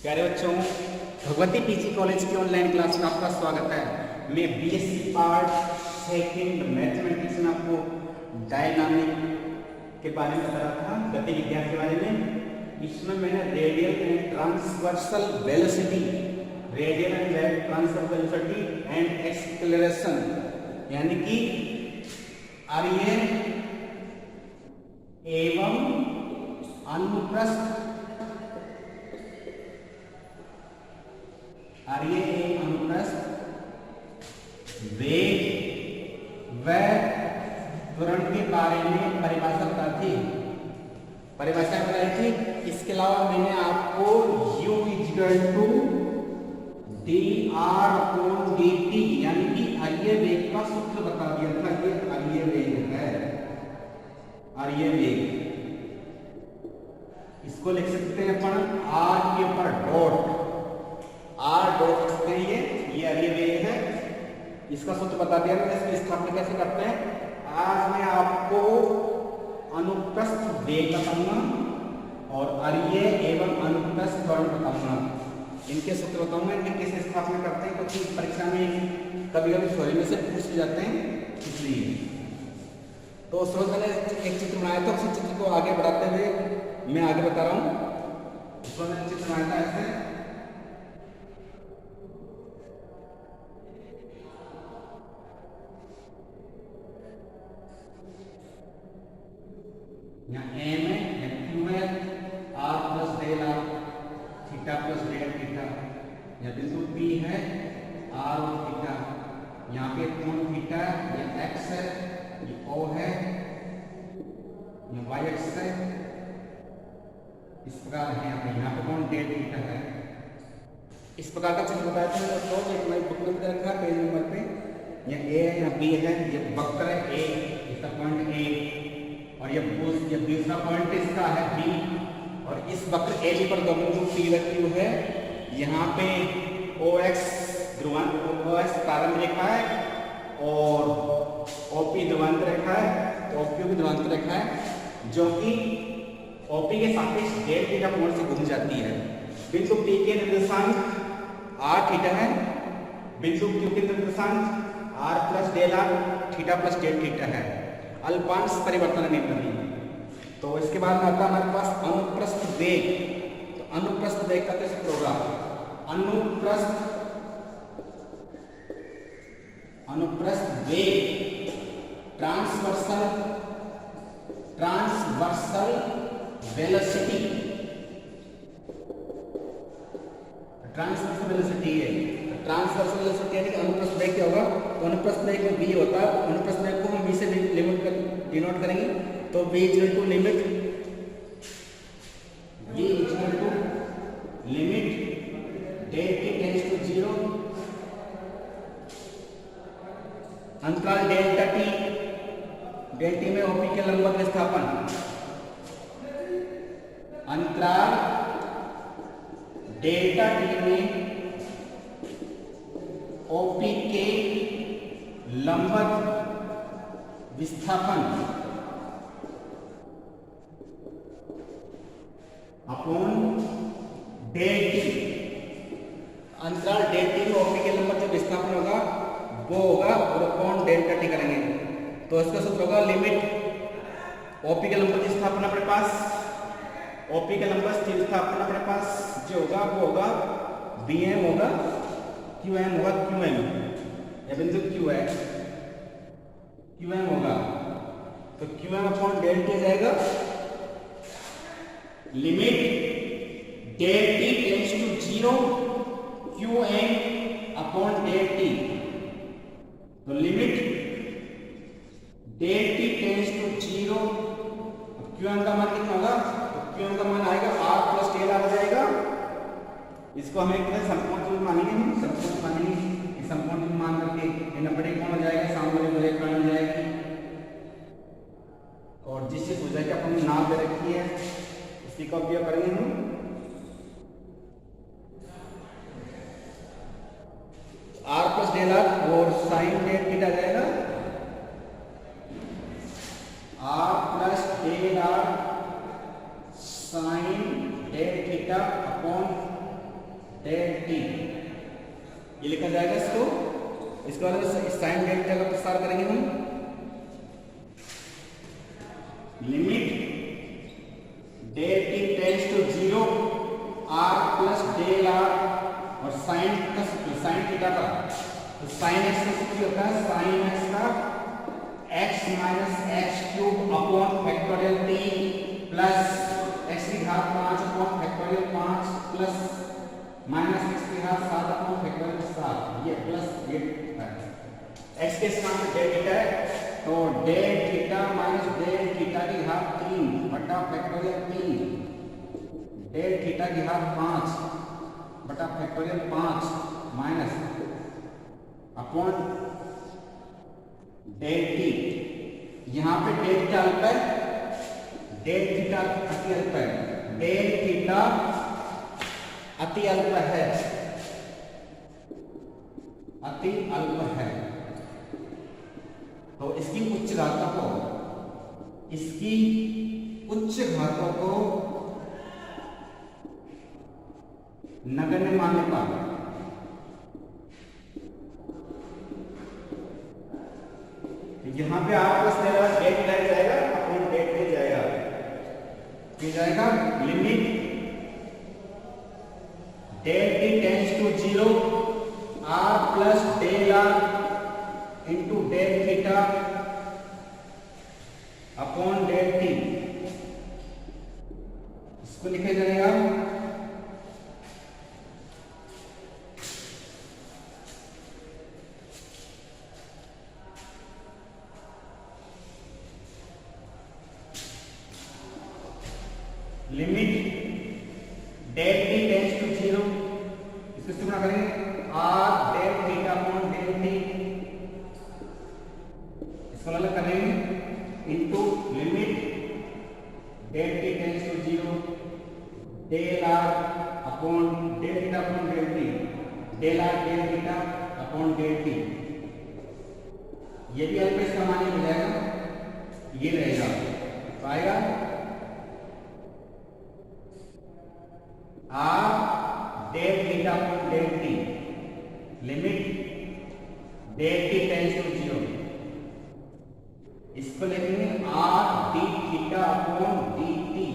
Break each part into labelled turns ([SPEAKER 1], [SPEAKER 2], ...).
[SPEAKER 1] प्यारे बच्चों, Bhagwati PG college की ऑनलाइन क्लास में आपका स्वागत है। मैं बीएससी पार्ट सेकंड मैथमेटिक्स में आपको डायनामिक के बारे में बता रहा था, गति विज्ञान के बारे में। इसमें मैंने radial and transversal velocity and acceleration यानी कि आर्य एवं अनुप्रस्थ वेग व त्वरण के बारे में परिभाषा बताई थी। परिभाषा बताई थी। इसके अलावा मैंने आपको u = dr/dt यानी कि आर्य वेग का सूत्र बता दिया था। ये आर्य वेग है, आर्य वेग। इसको लिख सकते हैं अपन r के ऊपर डॉट, r डॉट सकते हैं। ये आर्य वेग है, इसका सूत्र बता दिया। इसकी स्थापना कैसे करते हैं आज मैं आपको अनुप्रस्थ वेग बताऊंगा और आर्य एवं अनुप्रस्थ त्वरण बताऊंगा। इनके सूत्र बताऊंगा, इनके कैसे स्थापना करते हैं, क्योंकि परीक्षा में कभी कभी थ्योरी में से पूछ भी जाते हैं, इसलिए। तो स्रोत मैंने एक चित्र बनाया था, उसी चित्र को आगे बढ़ाते हुए मैं आगे बता रहा हूँ। उसको मैंने चित्र बनाया था ऐसे। यहाँ एम है, क्यू है, R plus del R, theta plus del theta. यह बिंदु पी है, आर और थीटा। यहाँ पे कोण थीटा, ये एक्स है, ये ओ है, ये वाई एक्स है। इस प्रकार है यहाँ पे कोण डेल थीटा है। इस प्रकार का चित्र बताया था दोस्तों, एक हमारी बुक में रखा पेज नंबर पे। यह ए है, यहाँ बी है, ये वक्र है ए, इसका पॉइंट ए, और ये दूसरा पॉइंट इसका है बी। और इस वक्र ए बी पर दो बिंदु पी रखी हुई है। यहाँ पे ओ एक्स प्रारंभ रेखा है और ओपी ध्रुवांतर रेखा है, ओपी भी ध्रुवांतर रेखा है, जो कि ओपी के सापेक्ष डेल थीटा कोण से घूम जाती है। बिंदु पी के निर्देशांक आर थीटा है, बिंदु क्यू के निर्देशांक R plus del R, theta plus del theta है। अल्पांश परिवर्तन निम्न। तो इसके बाद में आता है हमारे पास अनुप्रस्थ वेग। तो अनुप्रस्थ वेग का कैसे होगा? अनुप्रस्थ वेग ट्रांसवर्सल वेलोसिटी है। ट्रांसवर्सल वेलोसिटी यानी कि अनुप्रस्थ वेग क्या होगा? तो अनुप्रस्थ वेग में v होता है। अनुप्रस्थ वेग को हम v से डिनोट करेंगे। तो v = limit del t tends to 0, अंतराल डेल्टा t में ओपी के लंबवत विस्थापन, अंतराल डेल्टा t में ओपी के लंबवत विस्थापन अपॉन डेल टी। अंतराल डेल टी में ओपी के लंबवत जो विस्थापन होगा वो होगा और अपॉन डेल्टा टी करेंगे। तो इसका सूत्र होगा लिमिट ओपी के लंबवत विस्थापन अपने पास, ओपी के लंबवत स्थिर विस्थापन अपने पास जो होगा वो होगा bm होगा, qm होगा, qm या बिंदु q है, qm होगा। तो qm अपॉन डेल टी जाएगा limit del T tends to 0, qm upon del T. तो limit del T tends to 0, qm का मान कितना होगा? तो qm का मान आएगा r प्लस डेल आ जाएगा। इसको हम एक तरह संपूर्ण चीज मानेंगे, संपूर्ण चीज मान करके ये 90 कौन हो जाएगा, सामने वाली रेखा बन जाएगी। और जिससे पूछा कि अपन नाम दे रखी है इसी का उपयोग करेंगे हम। r प्लस डेल आर और साइन डेल थीटा जाएगा r प्लस डेल आर ये लिखा जाएगा इसको। इसके बाद साइन डेल्टा का विस्तार करेंगे हम। Limit del T tends to 0 R plus del R और साइन थीटा का, तो साइन एक्स का सूत्र होता है साइन एक्स का x minus X cube upon factorial 3 plus x की घात 5 upon factorial 5 plus minus x की घात 7 अपॉन फैक्टोरियल 7, ये प्लस ये है x के स्थान पर डेल थीटा है, तो del theta minus del theta की घात 3 बटा फैक्टोरियल 3 डेल थीटा की घात 5 बटा factorial 5 minus upon del T. यहां पे डेल थीटा अल्प है, डेल थीटा अति अल्प है, डेल थीटा अति अल्प है, अति अल्प है, तो इसकी उच्च घातों को नगण्य मानने पर यहां पे R plus del R del theta जाएगा अपॉन डेल टी जाएगा, ये जाएगा limit del T tends to 0 R plus del R into del theta upon del T. इसको लिखा जाएगा limit del T tends to 0, इसको कितना करेंगे R del theta upon del T, इसको अलग करेंगे into limit del T tends to 0 del R upon del theta upon del T, del R del theta upon del T. ये भी अल्प इसका मान हो जाएगा, ये रहेगा तो आएगा R del theta upon del T limit del T tends to 0, इसको लिखेंगे R D theta upon D T.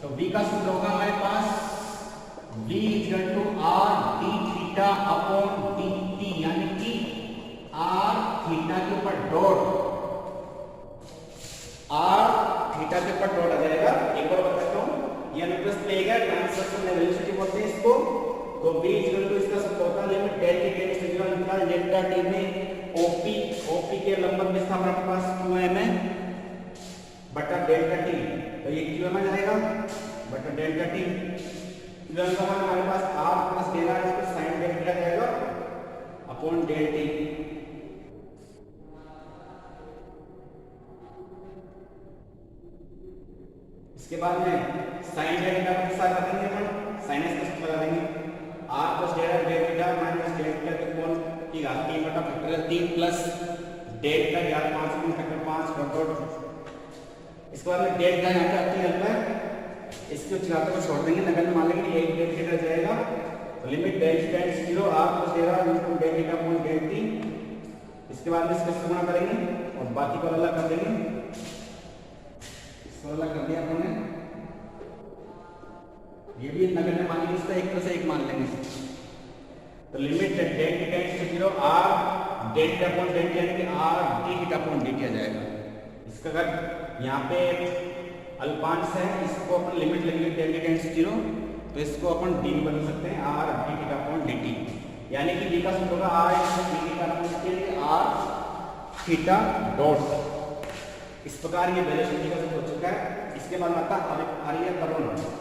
[SPEAKER 1] तो v का सूत्र होगा हमारे पास v equal to R D theta upon D T, यानी कि आर थीटा के ऊपर डॉट, आर थीटा के ऊपर डॉट आ जाएगा। एक बार बताता हूं, ये अनुप्रस्थ लेगा ट्रांसवर्सल वेलोसिटी बोलते हैं इसको। तो v इक्वल टू इसका सूत्र होता है limit del T tends to 0 निकाल डेल्टा टी में ओपी, ओपी के लंबवत में था हमारे पास qm है बटा डेल्टा टी, तो ये qm आ जाएगा बटा डेल्टा टी। qm का मान हमारे पास r प्लस डेल r इसको sin डेल थीटा जाएगा अपॉन डेल टी। इसके बाद में sin डेल थीटा को साथ लगा देंगे अपन, sin s का सूत्र लगा देंगे r plus del theta minus del theta के कोण की घात 3 बटा फैक्टोरियल 3 प्लस डेल का घात 5 गुना फैक्टर 5 डॉट। इसके बाद में डेल का यहाँ पे अति अल्प है, इसकी उच्च घातों को छोड़ देंगे, नगण्य मान लेंगे एक डेल थीटा जाएगा। तो limit del tends 0 r plus del r into del theta upon del T. इसके बाद में इसका गुणा करेंगे और बाकी को अलग कर देंगे, इसको अलग कर दिया हमने, ये भी नगण्य मान लेंगे, इसका एक तरह से एक मान लेंगे। तो limit del T tends to 0 r del theta upon del T यानी कि r d theta upon dt आ जाएगा। इसका अगर यहाँ पे अल्पांश है, इसको अपन लिमिट लगेगी डेल टी टेंड्स टू 0, तो इसको अपन d में बदल सकते हैं r d theta upon dt, यानी कि d का सूत्र होगा r d theta upon dt r theta dot. इस प्रकार ये वेलोसिटी का सूत्र हो चुका है। इसके बाद आता है आर्य करोड़।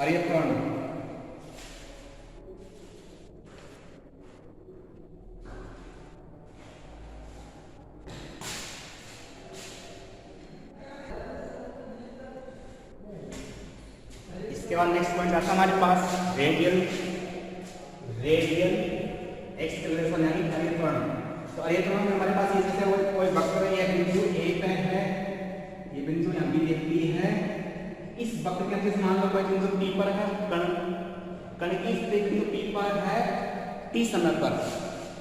[SPEAKER 1] आर्यकरण
[SPEAKER 2] इसके बाद नेक्स्ट पॉइंट आता है हमारे पास रेडियल एक्सेलरेशन यानी अरियत्रण। तो अरियत्रण में हमारे पास ये जैसे कोई वक्र है, बिंदु ए पे है, ये बिंदु यहाँ बी देखती है, इस वक्र के जैसे मान लो कोई बिंदु P पर है, कण की स्थिति बिंदु P पर है t समय पर,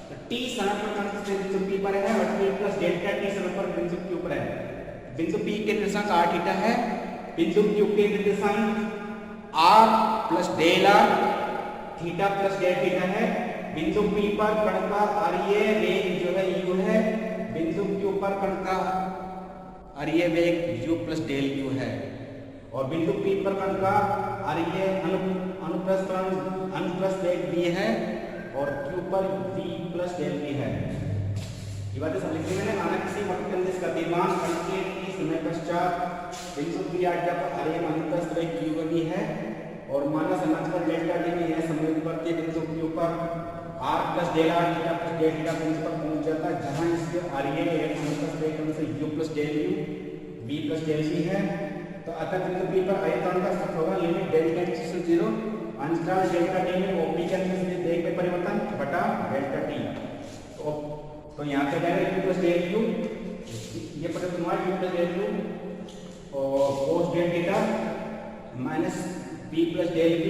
[SPEAKER 2] तो t समय पर कण की स्थिति बिंदु P पर है और t प्लस डेल्टा t समय पर बिंदु Q पर है। बिंदु P के निर्देशांक r थीटा है, बिंदु Q के निर्देशांक r plus del r theta plus del theta है। बिंदु P पर कण का अरीय वेग जो है u है, बिंदु Q पर कण का अरीय वेग u प्लस डेल u है और बिंदु P पर कण का अरीय अनुप्रस्थ वेग v है और Q पर v प्लस डेल v है। ये बातें सब लिखी मैंने। माना किसी वक्र के अंदर गतिमान कण के t समय पश्चात बिंदु P आज्ञा पर अरीय अनुप्रस्थ वेग q v है और माना समांतर डेल्टा d में यह समवर्ती बिंदु Q पर r plus del r theta plus del theta बिंदु पर पहुंच जाता है, जहां इसके अरीय अनुप्रस्थ वेग से u plus del u v plus del v है। तो अतः बिंदु P पर आयतन का सत्य होगा लिमिट डेल्टा टी से 0 अंतराल डेल्टा टी में OP के अंदर से वेग में परिवर्तन बटा डेल्टा टी। तो यहाँ पे जाएगा u प्लस डेल u, ये पता तुम्हारा u प्लस डेल u और cos del theta minus p plus del v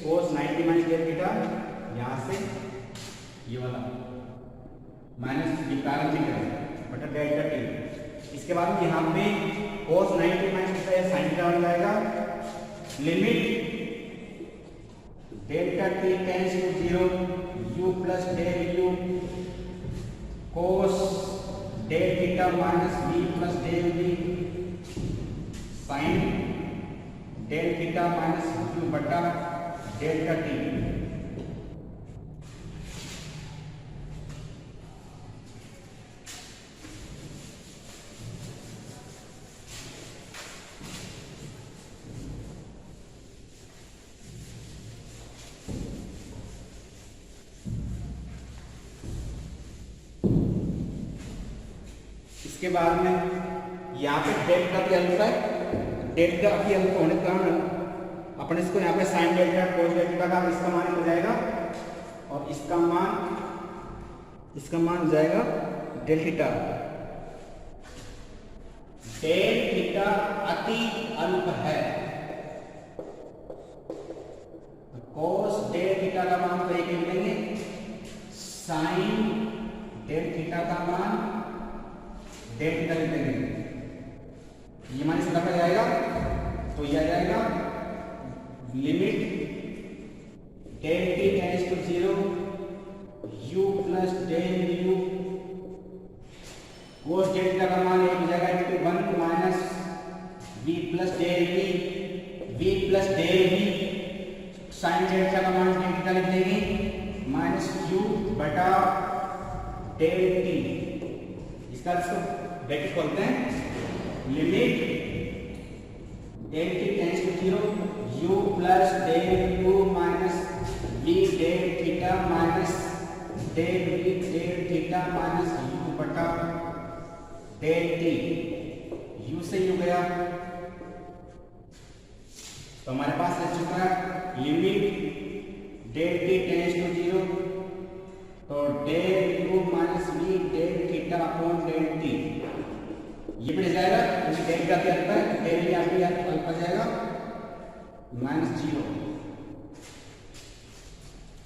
[SPEAKER 2] cos 90 minus del theta, यहाँ से ये वाला माइनस विकारण थीटा बटा डेल्टा टी। इसके बाद यहाँ पे cos 90 माइनस sin थीटा बन जाएगा limit delta t tends to 0 u plus del u cos del theta minus v plus del v sin del theta minus u बटा डेल्टा t। इसके बाद में यहाँ पे डेल्टा की अल्फा है, डेल्टा की अल्फा होने के कारण अपन इसको यहाँ पे साइन डेल्टा कोस डेल्टा का इसका मान हो जाएगा और इसका मान हो जाएगा डेल थीटा। डेल थीटा अति अल्प है, कोस डेल थीटा का मान तो एक ही मिलेंगे, साइन डेल थीटा का मान डेल थीटा लिख देंगे, ये मान इसका रखा जाएगा तो यह आ जाएगा limit del T tends to 0 u plus del u cos del theta का मान एक हो जाएगा into 1 minus v plus del v plus del v sine del theta का मान डेल थीटा लिख देंगे माइनस q बटा डेल t। इसका ब्रैकेट खोलते हैं limit del T tends to 0 u plus del u minus v del theta minus del v del theta minus u बटा del t। u से u गया तो हमारे पास रह चुका है limit del T tends to 0 तो del u minus v del theta upon del t, ये मिल जाएगा क्योंकि डेल का क्या आता है डेल यहाँ पे अल्फा जाएगा माइनस 0।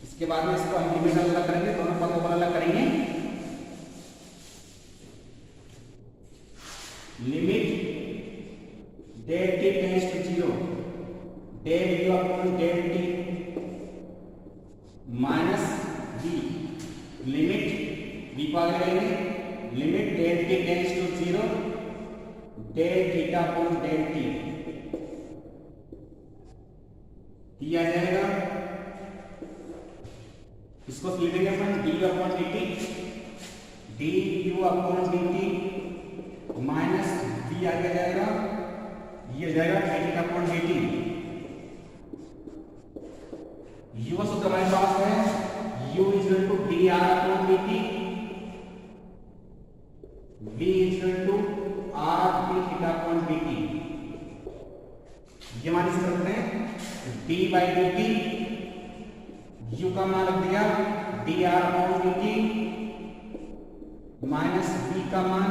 [SPEAKER 2] इसके बाद में इसको हम लिमिट अलग करेंगे, दोनों पदों को अलग करेंगे। Limit del T tends to 0 del u upon del t minus v limit v को आगे लेंगे limit del T tends to 0 del theta upon del t आ जाएगा। इसको लिख देंगे अपन du upon dt du upon dt minus v आगे जाएगा, ये जाएगा थीटा अपॉन dt। u सूत्र हमारे पास है u equal to dr upon dt v equal to r d theta upon dt। ये मान इसे करते हैं
[SPEAKER 1] d by d t, u का मान रख दिया d r upon D t minus b का मान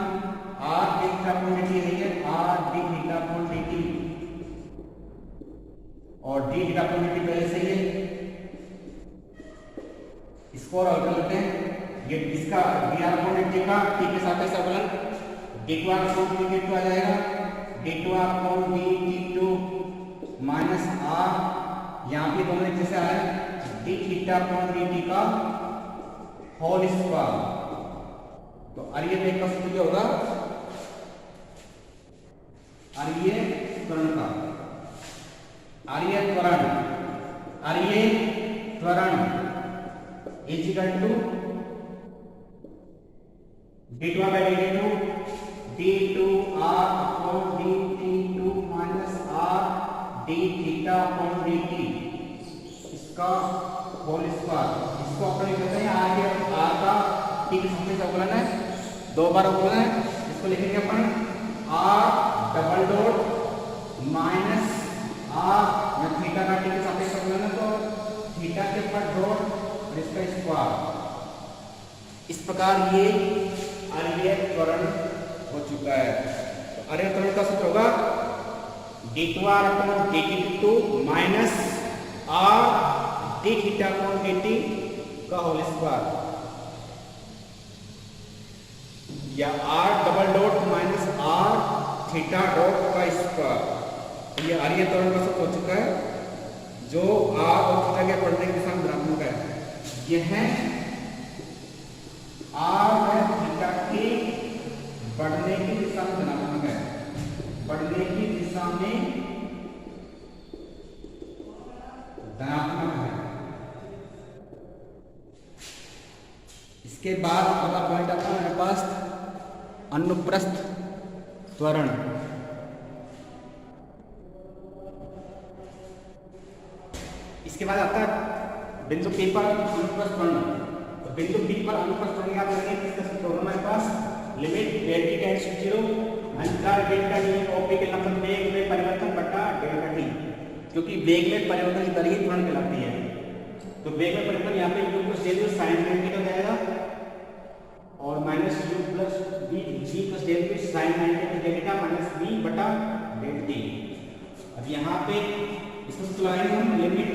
[SPEAKER 1] r D theta upon D t है, r D theta upon D t, और d theta upon D t पहले से ही है, इसको और हल कर लेते हैं। ये इसका d r upon D t का टी के साथ ऐसा अवकलन d two r upon D t two आ जाएगा, d two r upon D t two minus r, यहाँ पे दोनों एक जैसे आ रहे हैं, d theta upon D t का होल स्क्वायर। तो आर्य वेग का सूत्र क्या होगा, आर्य त्वरण का, आर्य त्वरण is equal to d2 by dt2 d2r upon dt2 minus r d theta upon dt इसका होल स्क्वायर। इसको अपन लिख देते हैं आर का टी के साथ अवकलन है, दो बार अवकलन है, इसको लिखेंगे अपन r double dot minus r में थीटा का टी के साथ अवकलन है, तो थीटा के ऊपर डॉट और इसका स्क्वायर। इस प्रकार ये आर्य त्वरण हो चुका है। तो आर्य त्वरण का सूत्र होगा d2r upon dt2 minus r d theta upon dt का होल स्क्वायर, या r double dot minus r theta dot का स्क्वायर। ये आर्य त्वरण का सूत्र हो चुका है, जो r और थीटा के बढ़ने की दिशा में धनात्मक है। यह आर है थीटा के बढ़ने की दिशा में धनात्मक है, बढ़ने की दिशा में धनात्मक है। इसके बाद अगला पॉइंट आता है मेरे पास अनुप्रस्थ त्वरण। इसके बाद आता है बिंदु P पर अनुप्रस्थ त्वरण। बिंदु P पर अनुप्रस्थ त्वरण याद करेंगे, किसका सूत्र होगा हमारे पास, लिमिट डेल्टा टेंड्स टू 0 अंतराल डेल्टा टी OP के लंबवत वेग में परिवर्तन बटा डेल्टा टी, क्योंकि वेग में परिवर्तन की दर ही त्वरण कहलाती है। तो वेग में परिवर्तन यहाँ पे u प्लस डेल sin 90 हो जाएगा और minus u plus v plus del sin 90 delta minus v बटा डेल टी। अब यहाँ पे इसको सूत्र लगाएंगे हम, limit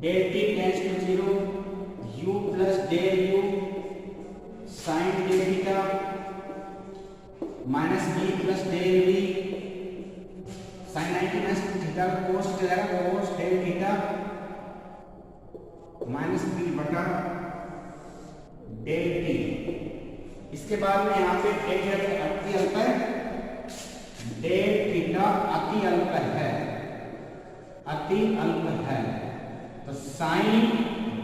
[SPEAKER 1] del T tends to 0 u plus del u sine del theta minus v plus del v sine 90 minus theta cos जाएगा, cos del theta minus v बटा डेल t। इसके बाद में यहाँ पे डेल अति अल्प है, डेल थीटा अति अल्प है, अति अल्प है। तो साइन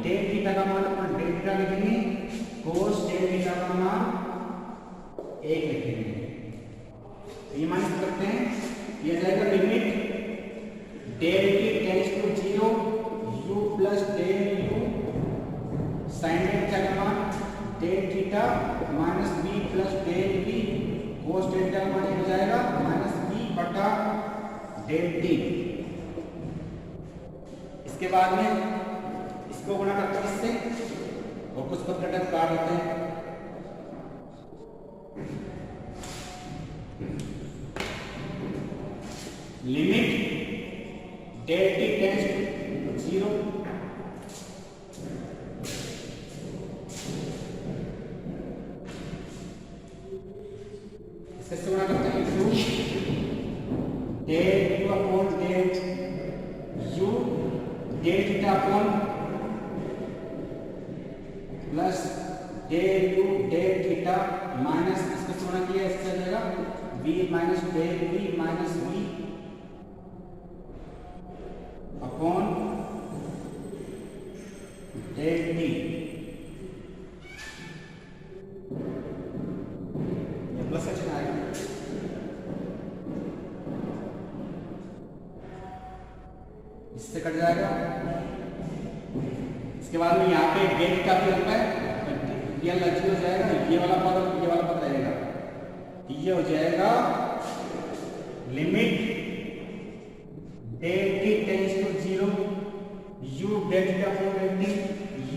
[SPEAKER 1] डेल थीटा का मान अपन डेल थीटा लिखेंगे, कोस डेल थीटा का मान 1 लिखेंगे। तो ये मान करते हैं, ये जाएगा limit del T tends to 0 u plus del u sine del theta का मान del theta minus v plus del v cos del theta का मान हो जाएगा माइनस v बटा डेल t। इसके बाद में इसको गुणा करते हैं इससे और कुछ पद घटक काट लेते हैं। Limit del T tends to 0 इससे गुणा करते हैं u del u upon del u del theta upon plus del u del theta minus इसका गुणा किया, इससे जाएगा v minus del v minus v upon del t। ये प्लस का चिन्ह आएगा। इससे कट जाएगा। इसके बाद में यहाँ पे डेल थीटा भी लगता है, ये लचील हो जाएगा, ये वाला पद रहेगा। ये हो जाएगा limit del T tends to del theta upon del t,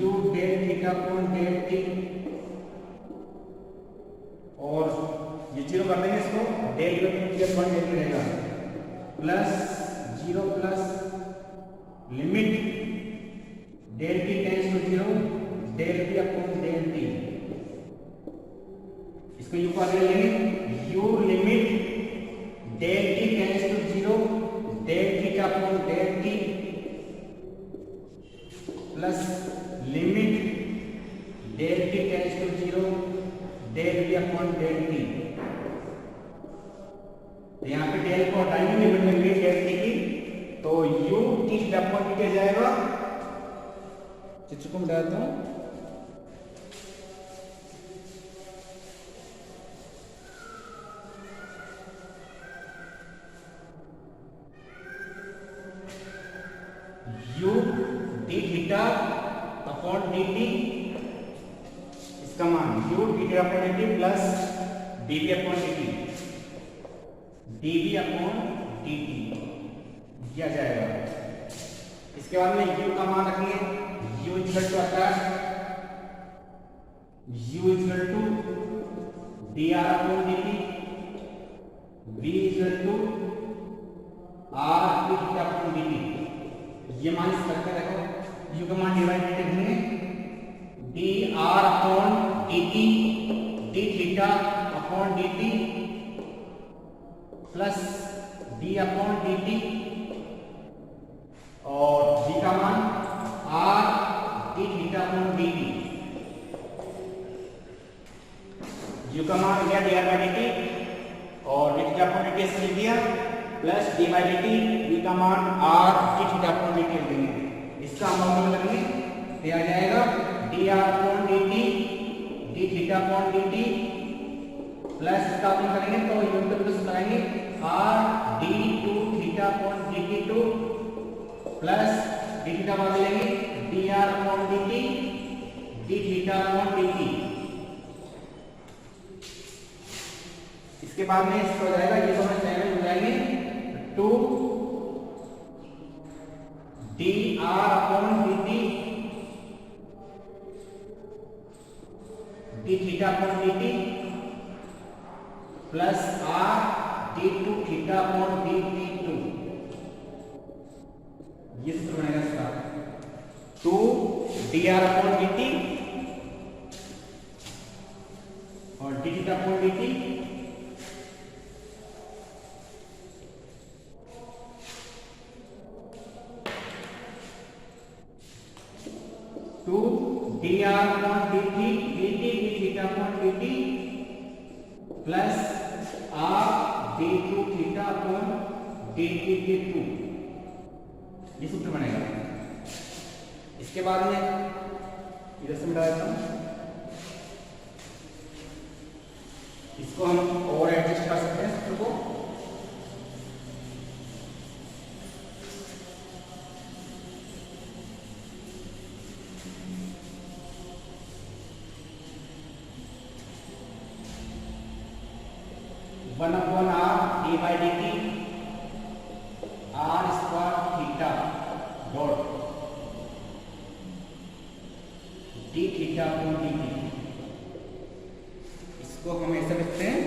[SPEAKER 1] u del theta upon del t, और ये 0 कर देंगे इसको, del T upon del t रहेगा, plus 0 plus limit del T tends to 0 del T upon del T, इसको u को आगे लेंगे, u limit del T tends to 0 del theta upon del t plus limit del T tends to 0 del T upon del T. तो यहाँ पे del को हटाएंगे, limit मिल गई डेल टी की, तो u T theta upon T क्या जाएगा, चित्र को मिटा देता हूँ, u D theta upon D T, इसका मान u D theta upon D T plus dv upon dt, dv upon dt दिया जाएगा। इसके बाद में u का मान रखेंगे, u इक्वल टू आता है u equal to dr upon dt, v equal to r D theta upon dt। ये मान रखकर रखो, u का मान डिवाइड करेंगे dr upon dt d theta upon dt plus d upon dt, और d का मान r d theta upon dt, u का मान लिया dr बाई dt और d थीटा अपॉन dt से लिख दिया, plus d by dt, v का मान r d theta upon dt लिख देंगे। इसका अमाउंट लगेंगे, ये आ जाएगा dr upon dt d theta upon dt plus इसका अपन करेंगे तो यूनिट पे प्लस लगाएंगे r d2 theta upon dt2 plus d theta बाद लेंगे dr upon dt d theta upon dt। इसके बाद में इसको हो जाएगा, ये दोनों टाइम हो जाएंगे 2 dr upon dt d theta upon dt plus r d2 theta upon dt2, ये सूत्र बनेगा इसका 2 dr अपॉन dt और d theta upon dt dr upon dt dt d theta upon dt plus r d2 theta upon dt d2, ये सूत्र बनेगा। इसके बाद में इधर से मिटा देता हूं, इसको हम और एडजस्ट कर सकते हैं सूत्र को, one upon r d by dt r square theta dot d theta upon dt, इसको हम ऐसे लिखते हैं,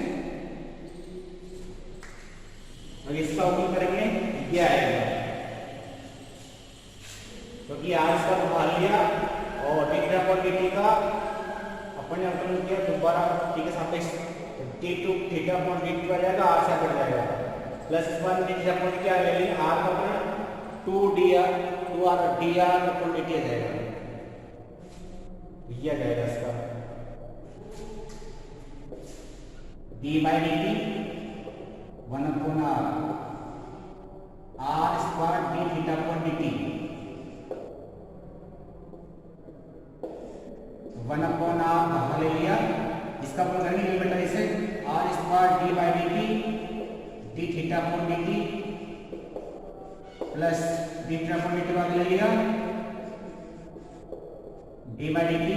[SPEAKER 1] और इसका उपयोग करेंगे, ये आएगा क्योंकि r इसका बाहर लिया और d थीटा अपॉन dt का अपन ने किया, दोबारा t के सापेक्ष d2 थीटा अपॉन dt आ जाएगा, r से बढ़ जाएगा, प्लस इस बार d थीटा अपॉन क्या ले लेंगे, r का अपना 2r dr अपॉन dt आ जाएगा, ये आ जाएगा इसका d by dt 1 upon r square d theta upon dt 1 upon r बाहर ले लिया, इसका अपन करेंगे लिमिट ऐसे r square d by dt d theta upon dt plus d theta upon dt बाद ले लिया d by dt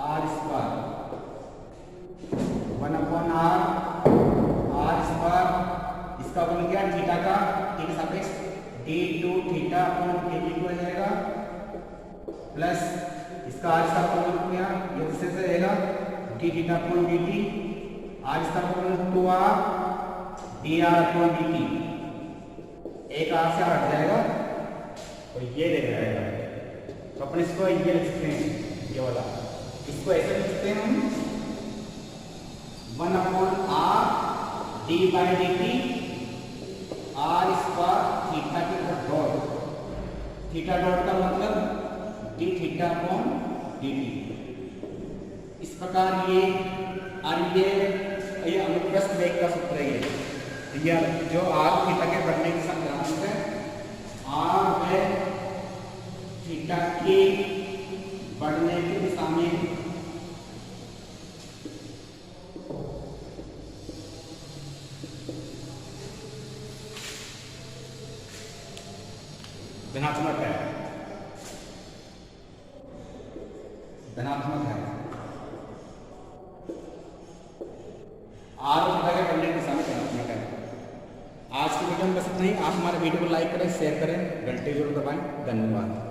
[SPEAKER 1] r square 1 upon r square, इसका अपन किया थीटा का t के सापेक्ष d2 थीटा अपॉन kb हो जाएगा प्लस इसका r इसका फॉर्मूला हो गया, ये इससे रहेगा d theta upon dt, r इसका formula 2r dr upon dt, एक r से हट जाएगा और ये ले जाएगा। तो अपन इसको ये लिख सकते हैं, ये वाला इसको ऐसे लिख सकते हैं हम 1 upon r d by dt r square theta के डॉट, थीटा डॉट का मतलब d थीटा अपॉन dt। इस प्रकार ये और ये अनुप्रस्थ वेग का सूत्र है। ये जो r थीटा के बढ़ने के साथ है, r वेग थीटा के बढ़ने की दिशा में धनात्मक है, धनात्मक है। r थीटा के बढ़ने की दिशा में धनात्मक है। आज की वीडियो में बस इतना ही। आप हमारे वीडियो को लाइक करें, शेयर करें, घंटे जरूर दबाएं। धन्यवाद।